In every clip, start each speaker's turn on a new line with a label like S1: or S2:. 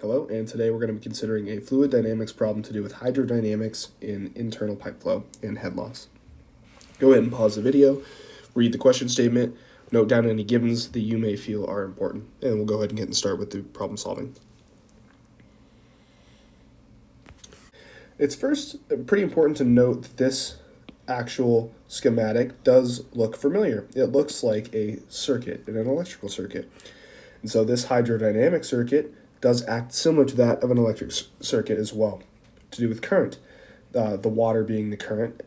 S1: Hello, and today we're going to be considering a fluid dynamics problem to do with hydrodynamics in internal pipe flow and head loss. Go ahead and pause the video, read the question statement, note down any givens that you may feel are important, and we'll go ahead and get started with the problem solving. It's first pretty important to note that this actual schematic does look familiar. It looks like a circuit in an electrical circuit. And so this hydrodynamic circuit does act similar to that of an electric circuit as well, to do with current, the water being the current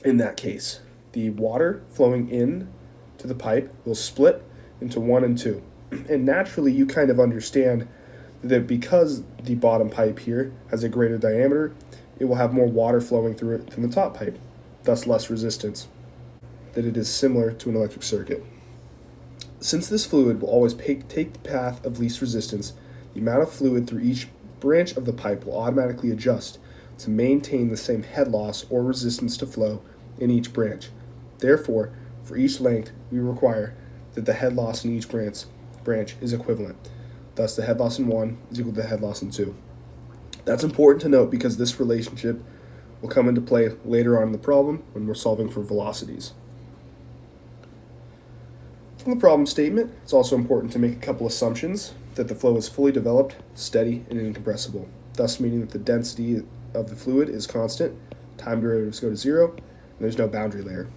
S1: in that case. The water flowing in to the pipe will split into 1 and 2. And naturally, you kind of understand that because the bottom pipe here has a greater diameter, it will have more water flowing through it than the top pipe, thus less resistance, that it is similar to an electric circuit. Since this fluid will always take the path of least resistance, the amount of fluid through each branch of the pipe will automatically adjust to maintain the same head loss or resistance to flow in each branch. Therefore, for each length, we require that the head loss in each branch is equivalent. Thus, the head loss in 1 is equal to the head loss in 2. That's important to note because this relationship will come into play later on in the problem when we're solving for velocities. From the problem statement, it's also important to make a couple assumptions that the flow is fully developed, steady, and incompressible, thus meaning that the density of the fluid is constant, time derivatives go to 0, and there's no boundary layer.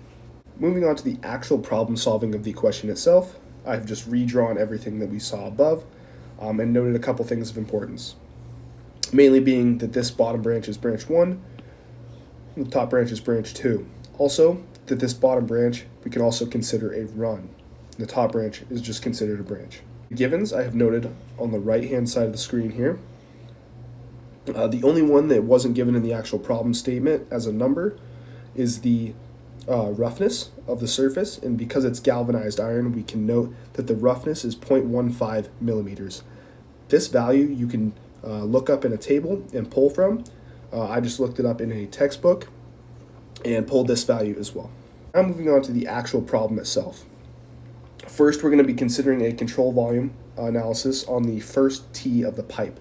S1: Moving on to the actual problem solving of the question itself, I've just redrawn everything that we saw above and noted a couple things of importance, mainly being that this bottom branch is branch 1, and the top branch is branch 2. Also, that this bottom branch we can also consider a run. The top branch is just considered a branch. The givens I have noted on the right-hand side of the screen here. The only one that wasn't given in the actual problem statement as a number is the roughness of the surface, and because it's galvanized iron, we can note that the roughness is 0.15 millimeters. This value you can look up in a table and pull from. I just looked it up in a textbook and pulled this value as well. Now moving on to the actual problem itself. First, we're going to be considering a control volume analysis on the first T of the pipe.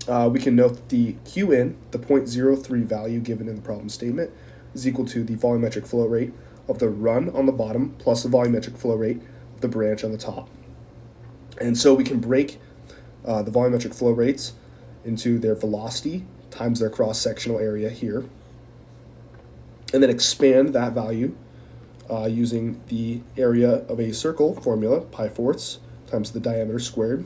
S1: We can note that the Qin, the 0.03 value given in the problem statement, is equal to the volumetric flow rate of the run on the bottom plus the volumetric flow rate of the branch on the top. And so we can break the volumetric flow rates into their velocity times their cross-sectional area here, and then expand that value using the area of a circle formula, pi fourths, times the diameter squared.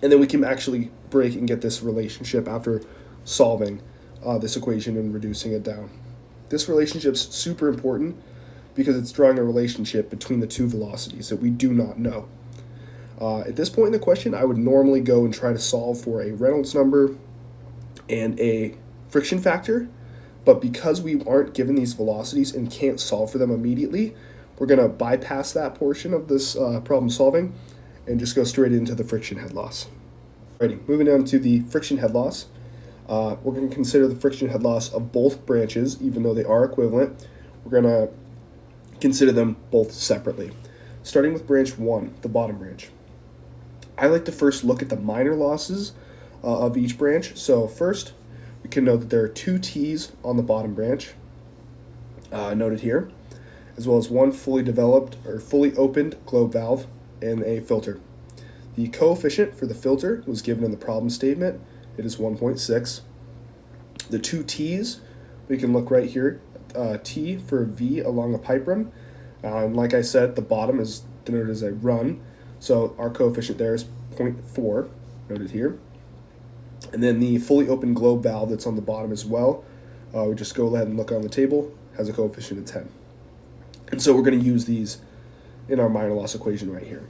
S1: And then we can actually break and get this relationship after solving this equation and reducing it down. This relationship's super important because it's drawing a relationship between the two velocities that we do not know. At this point in the question, I would normally go and try to solve for a Reynolds number and a friction factor. But because we aren't given these velocities and can't solve for them immediately, we're going to bypass that portion of this problem solving and just go straight into the friction head loss. Alrighty, moving on to the friction head loss. We're going to consider the friction head loss of both branches, even though they are equivalent. We're going to consider them both separately. Starting with branch 1, the bottom branch. I like to first look at the minor losses of each branch. So first, we can note that there are 2 T's on the bottom branch, noted here, as well as one fully developed or fully opened globe valve and a filter. The coefficient for the filter was given in the problem statement. It is 1.6. The 2 T's, we can look right here, T for V along a pipe run. And like I said, the bottom is denoted as a run, so our coefficient there is 0.4, noted here. And then the fully open globe valve that's on the bottom as well, we just go ahead and look on the table, has a coefficient of 10. And so we're going to use these in our minor loss equation right here.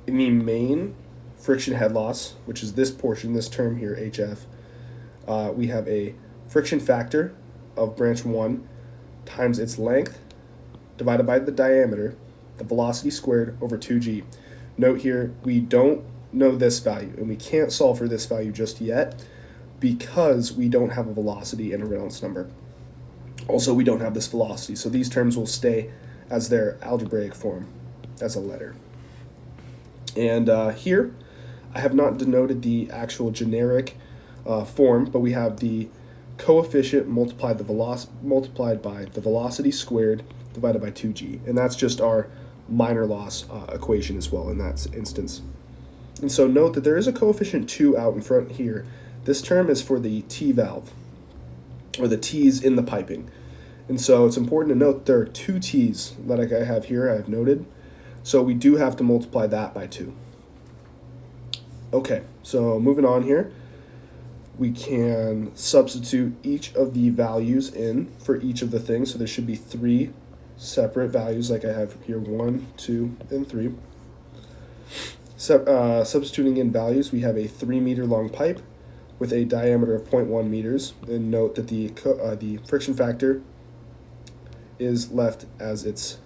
S1: In the main friction head loss, which is this portion, this term here, HF, we have a friction factor of branch 1 times its length divided by the diameter, the velocity squared over 2g. Note here, we don't know this value, and we can't solve for this value just yet because we don't have a velocity and a Reynolds number. Also, we don't have this velocity, so these terms will stay as their algebraic form as a letter. And here, I have not denoted the actual generic form, but we have the coefficient multiplied by the velocity squared divided by 2g, and that's just our minor loss equation as well in that instance. And so note that there is a coefficient 2 out in front here. This term is for the T valve, or the T's in the piping. And so it's important to note there are 2 T's that I have here, I've noted. So we do have to multiply that by 2. Okay, so moving on here, we can substitute each of the values in for each of the things. So there should be 3 separate values like I have here, 1, 2, and 3. Substituting in values, we have a 3-meter long pipe with a diameter of 0.1 meters. And note that the friction factor is left as its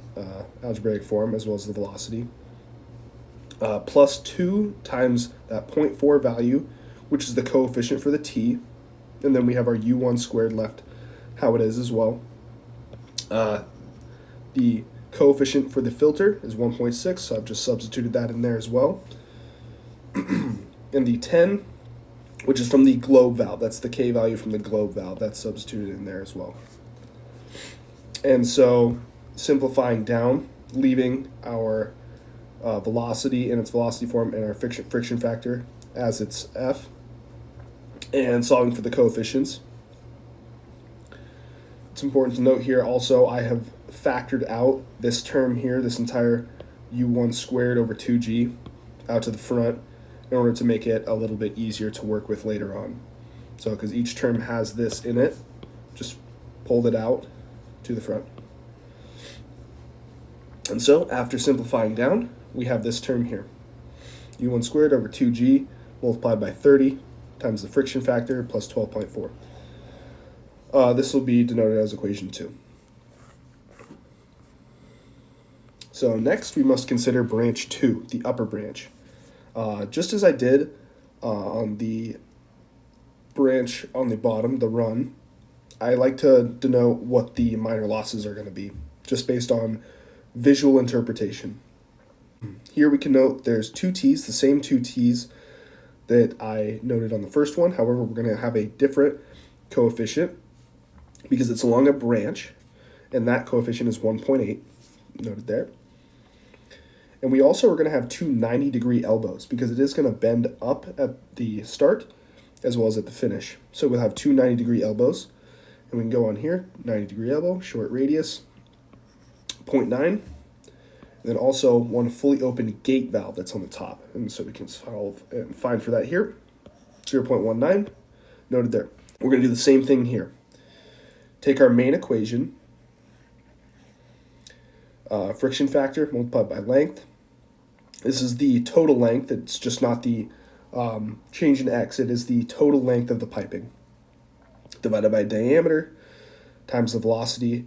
S1: algebraic form, as well as the velocity. Plus 2 times that 0.4 value, which is the coefficient for the T. And then we have our U1 squared left how it is as well. The coefficient for the filter is 1.6, so I've just substituted that in there as well. And the 10, which is from the globe valve, that's the K value from the globe valve, that's substituted in there as well. And so simplifying down, leaving our velocity in its velocity form and our friction factor as its F, and solving for the coefficients. It's important to note here also I have factored out this term here, this entire U1 squared over 2g out to the front in order to make it a little bit easier to work with later on. So because each term has this in it, just pulled it out to the front. And so after simplifying down, we have this term here, U1 squared over 2g multiplied by 30 times the friction factor plus 12.4. This will be denoted as equation 2. So next we must consider branch 2, the upper branch. Just as I did on the branch on the bottom, the run, I like to denote what the minor losses are going to be, just based on visual interpretation. Here we can note there's 2 T's, the same 2 T's that I noted on the first one. However, we're going to have a different coefficient because it's along a branch, and that coefficient is 1.8, noted there. And we also are going to have 2 90-degree elbows because it is going to bend up at the start as well as at the finish. So we'll have 2 90-degree elbows, and we can go on here, 90-degree elbow, short radius, 0.9, and then also one fully open gate valve that's on the top. And so we can solve and find for that here, 0.19, noted there. We're going to do the same thing here. Take our main equation, friction factor multiplied by length. This is the total length. It's just not the change in x. It is the total length of the piping divided by diameter times the velocity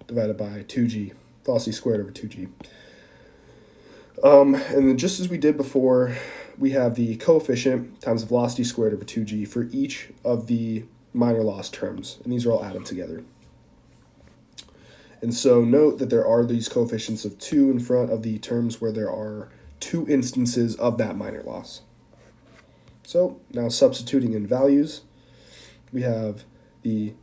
S1: divided by 2g, velocity squared over 2g. And then just as we did before, we have the coefficient times the velocity squared over 2g for each of the minor loss terms, and these are all added together. And so note that there are these coefficients of 2 in front of the terms where there are 2 instances of that minor loss. So now substituting in values, we have the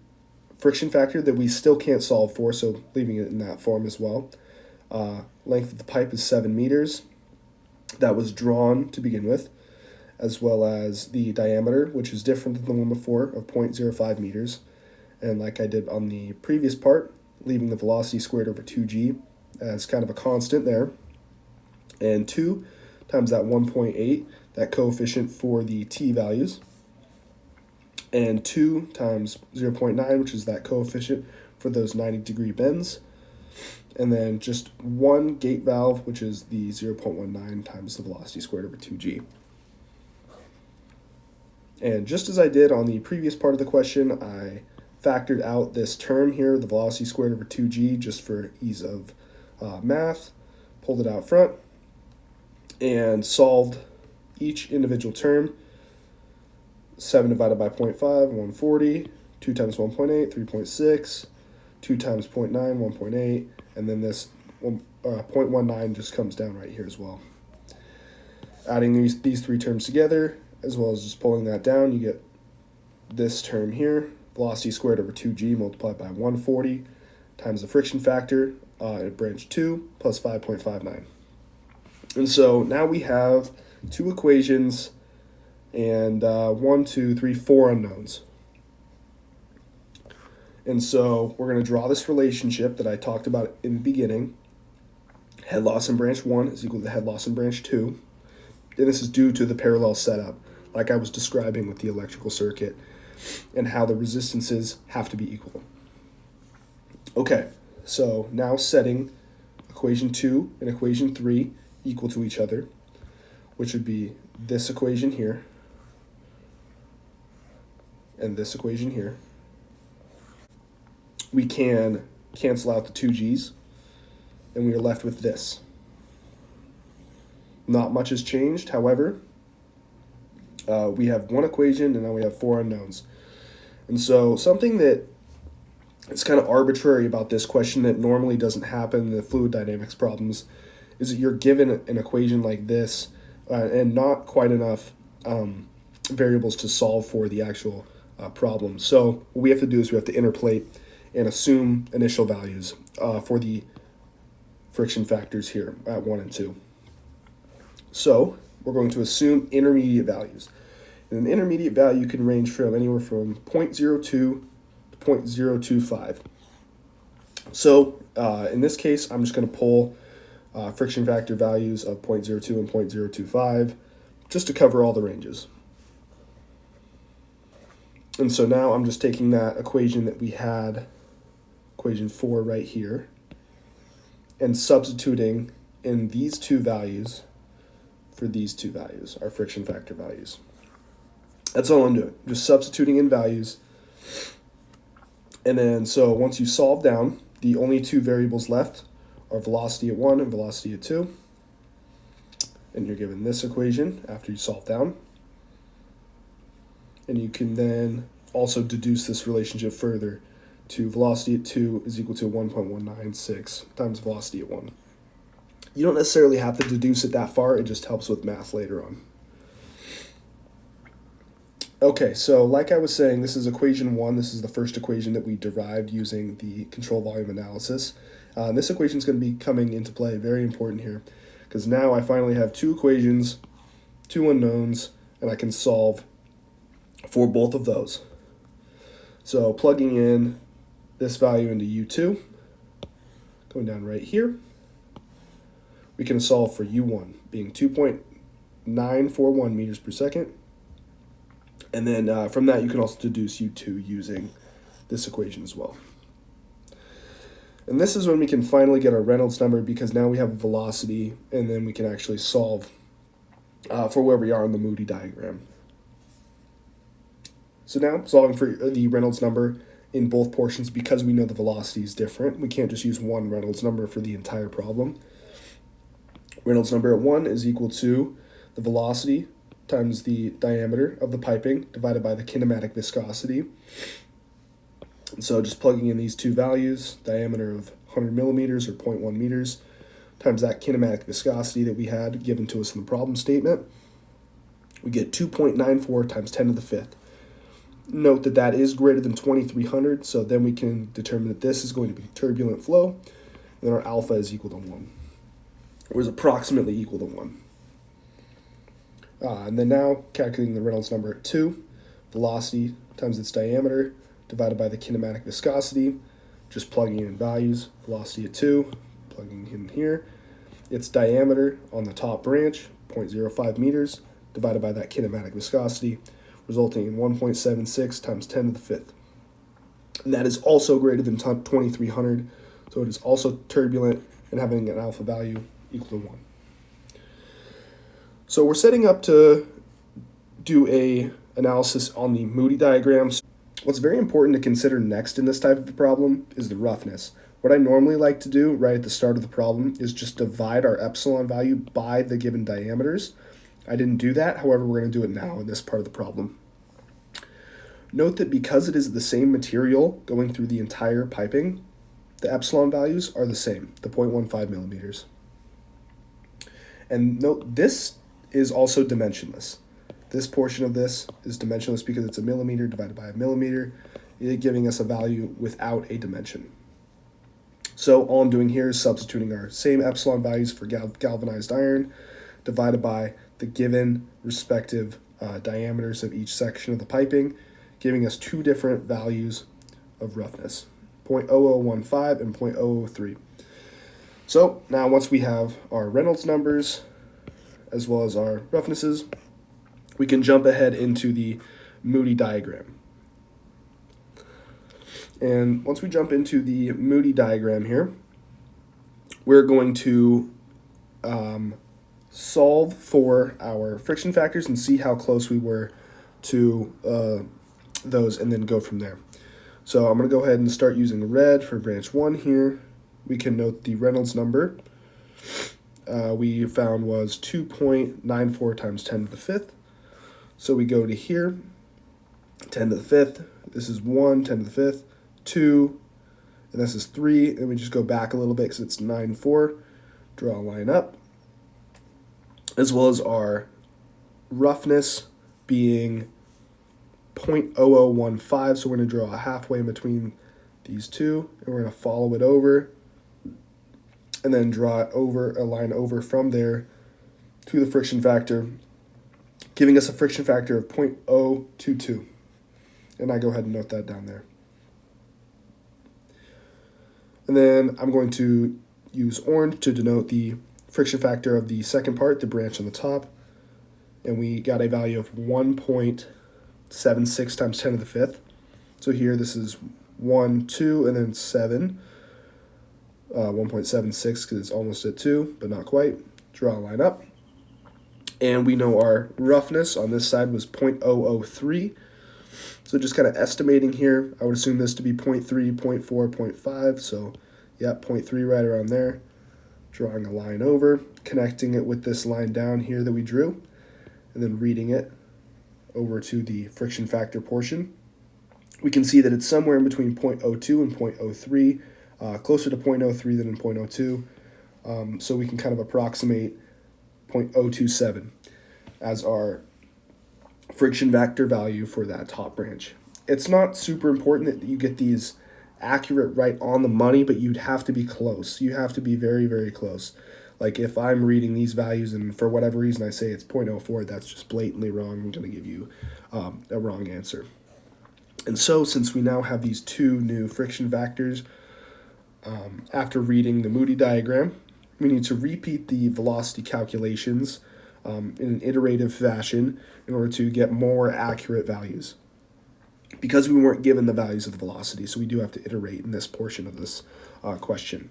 S1: friction factor that we still can't solve for, so leaving it in that form as well. Length of the pipe is 7 meters. That was drawn to begin with, as well as the diameter, which is different than the one before, of 0.05 meters. And like I did on the previous part, leaving the velocity squared over 2g as kind of a constant there. And 2 times that 1.8, that coefficient for the t values. And 2 times 0.9, which is that coefficient for those 90-degree bends. And then just one gate valve, which is the 0.19 times the velocity squared over 2g. And just as I did on the previous part of the question, I factored out this term here, the velocity squared over 2g, just for ease of math, pulled it out front, and solved each individual term. 7 divided by 0.5, 140, 2 times 1.8, 3.6, 2 times 0.9, 1.8, and then this 0.19 just comes down right here as well. Adding these three terms together, as well as just pulling that down, you get this term here, velocity squared over 2g multiplied by 140 times the friction factor at branch 2 plus 5.59. And so now we have two equations and 4 unknowns. And so we're going to draw this relationship that I talked about in the beginning. Head loss in branch 1 is equal to head loss in branch 2. And this is due to the parallel setup, like I was describing with the electrical circuit, and how the resistances have to be equal. Okay, so now setting equation 2 and equation 3 equal to each other, which would be this equation here and this equation here. We can cancel out the 2g's, and we are left with this. Not much has changed, however, we have one equation and now we have 4 unknowns. And so something that is kind of arbitrary about this question that normally doesn't happen in the fluid dynamics problems is that you're given an equation like this and not quite enough variables to solve for the actual problem. So what we have to do is we have to interpolate and assume initial values for the friction factors here at 1 and 2. So we're going to assume intermediate values. And an intermediate value can range from anywhere from 0.02 to 0.025. So in this case, I'm just going to pull friction factor values of 0.02 and 0.025 just to cover all the ranges. And so now I'm just taking that equation that we had, equation 4 right here, and substituting in these two values for these two values, our friction factor values. That's all I'm doing, just substituting in values. And then, so once you solve down, the only two variables left are velocity at 1 and velocity at 2. And you're given this equation after you solve down. And you can then also deduce this relationship further to velocity at 2 is equal to 1.196 times velocity at 1. You don't necessarily have to deduce it that far, it just helps with math later on. Okay, so like I was saying, this is equation 1. This is the first equation that we derived using the control volume analysis. This equation is going to be coming into play, very important here, because now I finally have two equations, two unknowns, and I can solve for both of those. So plugging in this value into U2, going down right here, we can solve for U1 being 2.941 meters per second. And then from that, you can also deduce U2 using this equation as well. And this is when we can finally get our Reynolds number, because now we have a velocity, and then we can actually solve for where we are in the Moody diagram. So now, solving for the Reynolds number in both portions, because we know the velocity is different, we can't just use one Reynolds number for the entire problem. Reynolds number at 1 is equal to the velocity times the diameter of the piping divided by the kinematic viscosity. And so just plugging in these two values, diameter of 100 millimeters or 0.1 meters, times that kinematic viscosity that we had given to us in the problem statement, we get 2.94 times 10 to the 5th. Note that that is greater than 2300, so then we can determine that this is going to be turbulent flow, and then our alpha is equal to 1, or is approximately equal to 1. And then now, calculating the Reynolds number at 2, velocity times its diameter divided by the kinematic viscosity, just plugging in values, velocity at 2, plugging in here, its diameter on the top branch, 0.05 meters, divided by that kinematic viscosity, resulting in 1.76 times 10 to the 5th. And that is also greater than 2300, so it is also turbulent and having an alpha value equal to 1. So we're setting up to do a analysis on the Moody diagram. What's very important to consider next in this type of problem is the roughness. What I normally like to do right at the start of the problem is just divide our epsilon value by the given diameters. I didn't do that, however, we're going to do it now in this part of the problem. Note that because it is the same material going through the entire piping, the epsilon values are the same, the 0.15 millimeters. And note this is also dimensionless. This portion of this is dimensionless because it's a millimeter divided by a millimeter, giving us a value without a dimension. So all I'm doing here is substituting our same epsilon values for galvanized iron divided by the given respective diameters of each section of the piping, giving us two different values of roughness, 0.0015 and 0.003. So now once we have our Reynolds numbers as well as our roughnesses, we can jump ahead into the Moody diagram. And once we jump into the Moody diagram here, we're going to solve for our friction factors and see how close we were to those, and then go from there. So I'm going to go ahead and start using red for branch 1 here. We can note the Reynolds number we found was 2.94 times 10 to the 5th. So we go to here, 10 to the 5th. This is 1, 10 to the 5th, 2, and this is 3. And we just go back a little bit because it's 9.4. Draw a line up. As well as our roughness being 0.0015. So we're going to draw a halfway in between these two, and we're going to follow it over and then draw it over, a line over from there to the friction factor, giving us a friction factor of 0.022. And I go ahead and note that down there. And then I'm going to use orange to denote the friction factor of the second part, the branch on the top. And we got a value of 1.76 times 10 to the 5th. So here this is 1, 2, and then 7. 1.76 because it's almost at 2, but not quite. Draw a line up. And we know our roughness on this side was 0.003. So just kind of estimating here, I would assume this to be 0.3, 0.4, 0.5. So yeah, 0.3 right around there. Drawing a line over, connecting it with this line down here that we drew, and then reading it over to the friction factor portion. We can see that it's somewhere in between 0.02 and 0.03, closer to 0.03 than in 0.02. So we can kind of approximate 0.027 as our friction factor value for that top branch. It's not super important that you get these accurate right on the money, but you'd have to be close. You have to be very, very close. Like if I'm reading these values and for whatever reason I say it's 0.04, that's just blatantly wrong. I'm going to give you a wrong answer. And so since we now have these two new friction factors, after reading the Moody diagram, we need to repeat the velocity calculations in an iterative fashion in order to get more accurate values. Because we weren't given the values of the velocity, so we do have to iterate in this portion of this question.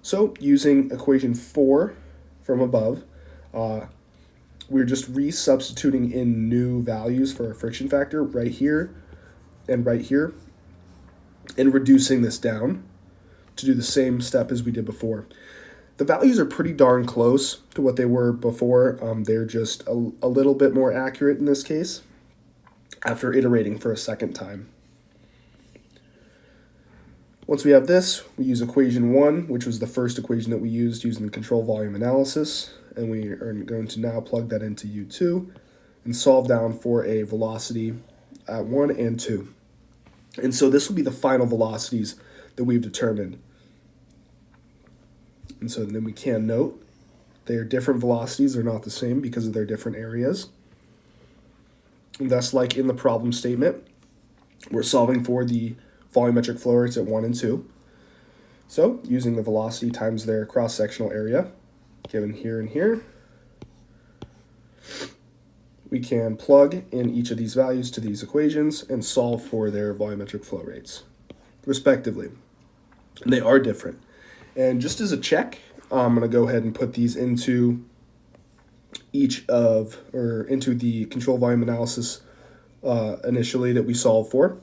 S1: So using equation 4 from above, we're just resubstituting in new values for our friction factor right here, and reducing this down to do the same step as we did before. The values are pretty darn close to what they were before. They're just a little bit more accurate in this case after iterating for a second time. Once we have this, we use equation 1, which was the first equation that we used using the control volume analysis, and we are going to now plug that into U2 and solve down for a velocity at 1 and 2. And so this will be the final velocities that we've determined. And so then we can note they are different velocities, they're not the same because of their different areas. And thus, like in the problem statement, we're solving for the volumetric flow rates at 1 and 2. So using the velocity times their cross-sectional area, given here and here, we can plug in each of these values to these equations and solve for their volumetric flow rates, respectively. And they are different. And just as a check, I'm going to go ahead and put these into into the control volume analysis initially that we solved for.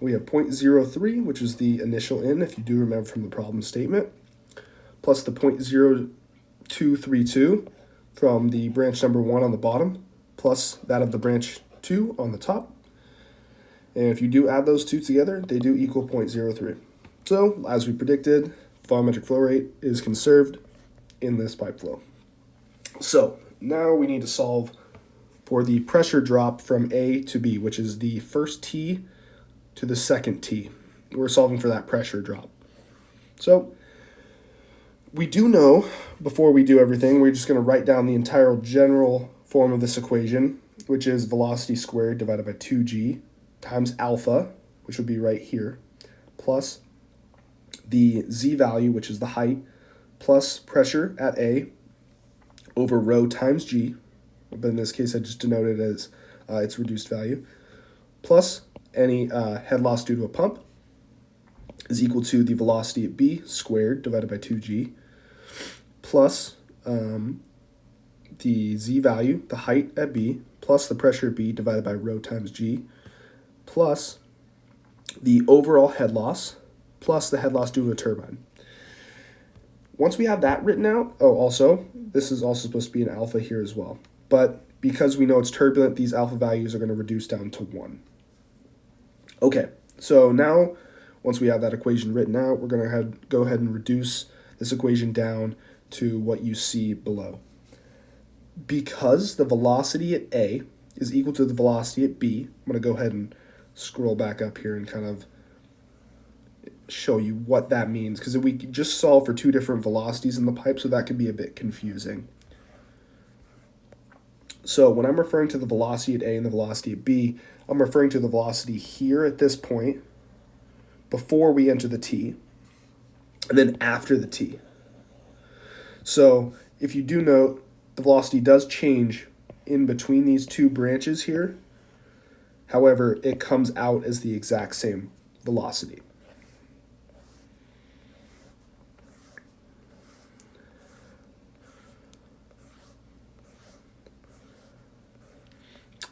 S1: We have 0.03, which is the initial in, if you do remember from the problem statement, plus the 0.0232 from the branch number 1 on the bottom, plus that of the branch 2 on the top. And if you do add those two together, they do equal 0.03. So, as we predicted, volumetric flow rate is conserved in this pipe flow. So now we need to solve for the pressure drop from A to B, which is the first T to the second T. We're solving for that pressure drop. So we do know, before we do everything, we're just going to write down the entire general form of this equation, which is velocity squared divided by 2g times alpha, which would be right here, plus the z value, which is the height, plus pressure at A over rho times g, but in this case I just denoted it as its reduced value, plus any head loss due to a pump is equal to the velocity at B squared divided by 2g, plus the z value, the height at B, plus the pressure at B divided by rho times g, plus the overall head loss, plus the head loss due to a turbine. Once we have that written out, also, this is also supposed to be an alpha here as well. But because we know it's turbulent, these alpha values are going to reduce down to 1. Okay, so now, once we have that equation written out, we're going to go ahead and reduce this equation down to what you see below. Because the velocity at A is equal to the velocity at B, I'm going to go ahead and scroll back up here and kind of show you what that means, because we just solve for two different velocities in the pipe, so that could be a bit confusing. So when I'm referring to the velocity at A and the velocity at B, I'm referring to the velocity here at this point before we enter the T, and then after the T. So if you do note, the velocity does change in between these two branches here. However, it comes out as the exact same velocity.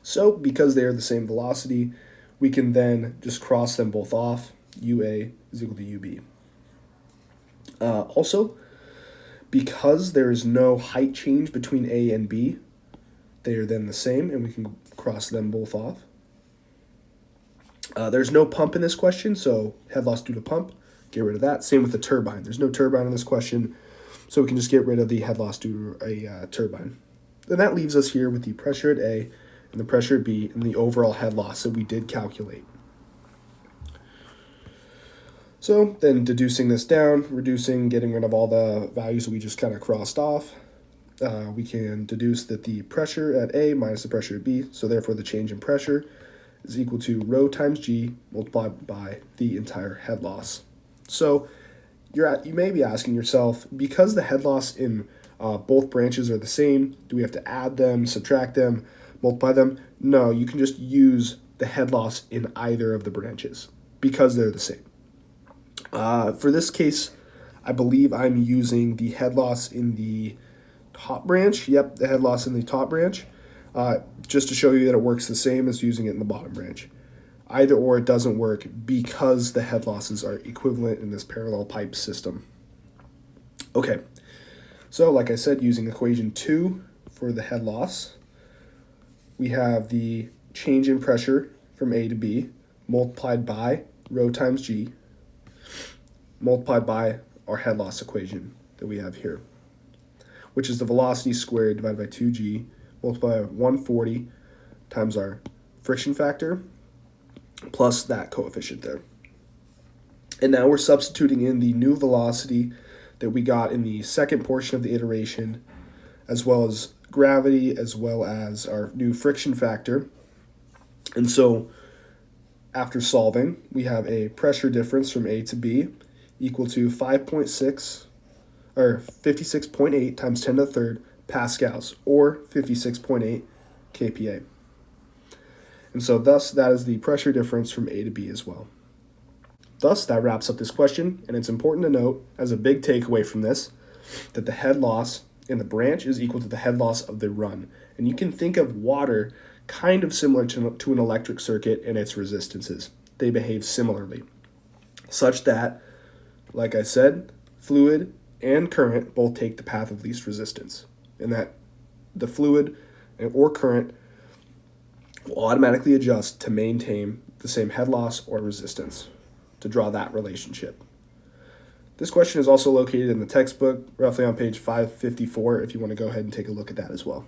S1: So because they are the same velocity, we can then just cross them both off. UA is equal to UB. Also, because there is no height change between A and B, they are then the same, and we can cross them both off. There's no pump in this question, so head loss due to pump, get rid of that. Same with the turbine. There's no turbine in this question, so we can just get rid of the head loss due to a turbine. And that leaves us here with the pressure at A and the pressure at B and the overall head loss that we did calculate. So then deducing this down, reducing, getting rid of all the values that we just kind of crossed off, we can deduce that the pressure at A minus the pressure at B, so therefore the change in pressure, is equal to rho times g multiplied by the entire head loss. So you may be asking yourself, because the head loss in both branches are the same, do we have to add them, subtract them, multiply them? No, you can just use the head loss in either of the branches because they're the same. For this case, I believe I'm using the head loss in the top branch. Yep, the head loss in the top branch, just to show you that it works the same as using it in the bottom branch. Either or, it doesn't work because the head losses are equivalent in this parallel pipe system. Okay, so like I said, using equation 2 for the head loss, we have the change in pressure from A to B multiplied by rho times g multiplied by our head loss equation that we have here, which is the velocity squared divided by 2g multiplied by 140 times our friction factor plus that coefficient there. And now we're substituting in the new velocity that we got in the second portion of the iteration, as well as gravity, as well as our new friction factor. And so after solving, we have a pressure difference from A to B equal to 5.6 or 56.8 times 10 to the third pascals, or 56.8 kPa. And so thus that is the pressure difference from A to B as well. Thus that wraps up this question, and it's important to note as a big takeaway from this that the head loss in the branch is equal to the head loss of the run. And you can think of water kind of similar to an electric circuit and its resistances. They behave similarly, such that, like I said, fluid and current both take the path of least resistance, and that the fluid or current will automatically adjust to maintain the same head loss or resistance to draw that relationship. This question is also located in the textbook, roughly on page 554, if you want to go ahead and take a look at that as well.